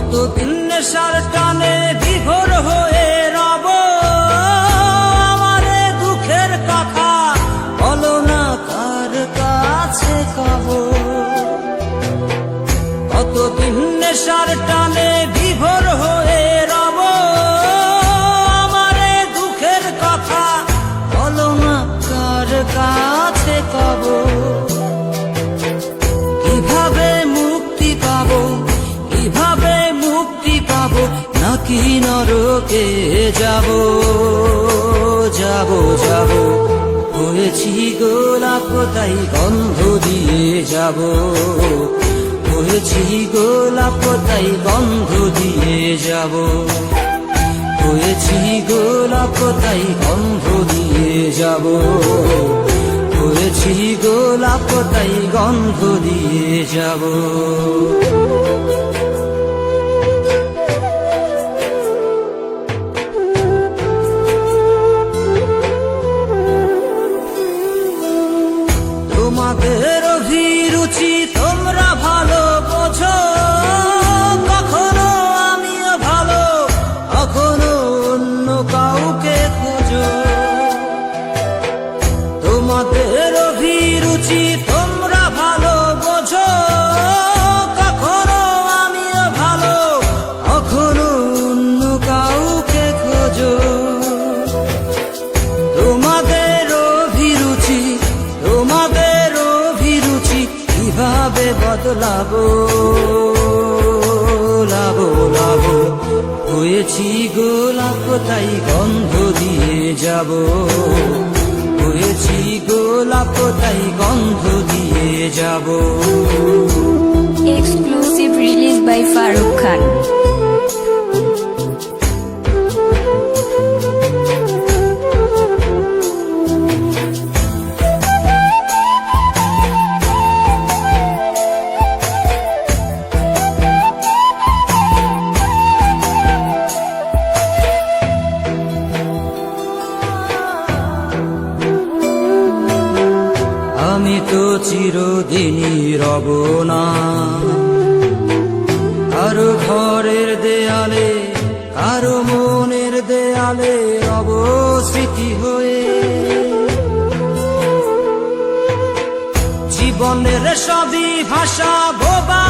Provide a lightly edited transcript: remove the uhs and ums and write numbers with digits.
কতদিন নেশার টানে বিভোর হয়ে রব, আমারে দুঃখের কথা বলো না কার কাছে কব। কতদিন নেশার টানে বিভোর হয়ে রব, আমারে দুঃখের কথা বলো না কার কাছে কব। কিভাবে মুক্তি পাবো, কিভাবে মুক্তি পাবো, নাকি নরকে যাব যাব যাব। হয়েছি গোলাপ তাই গন্ধ দিয়ে যাব, হয়েছি গোলাপ তাই গন্ধ দিয়ে যাব, হয়েছি গোলাপ তাই গন্ধ দিয়ে যাব, হয়েছি গোলাপ তাই গন্ধ দিয়ে যাব। তোমাদের অভিরুচি তোমরা ভালো বোঝো, কখনো আমিও ভালো, কখনো অন্য কাউকে খোঁজো। তোমাদের অভিরুচি তোমরা ভালো বোঝো, কখনো আমিও ভালো, কখনো অন্য কাউকে খোঁজো। তোমাদের অভিরুচি, তোমাদের অভিরুচি কিভাবে বদলাবো লাবো লাবো। হয়েছি গোলাপ তাই গন্ধ দিয়ে যাব, হয়েছি গোলাপ তাই গন্ধ দিয়ে যাব। Exclusive release by Farooq Khan. আমি তো চিরদিনই রব না কারো ঘরের দেয়ালে, কারো মনের দেয়ালে রব স্মৃতি হয়ে। জীবনের সবই ভাষা বোবা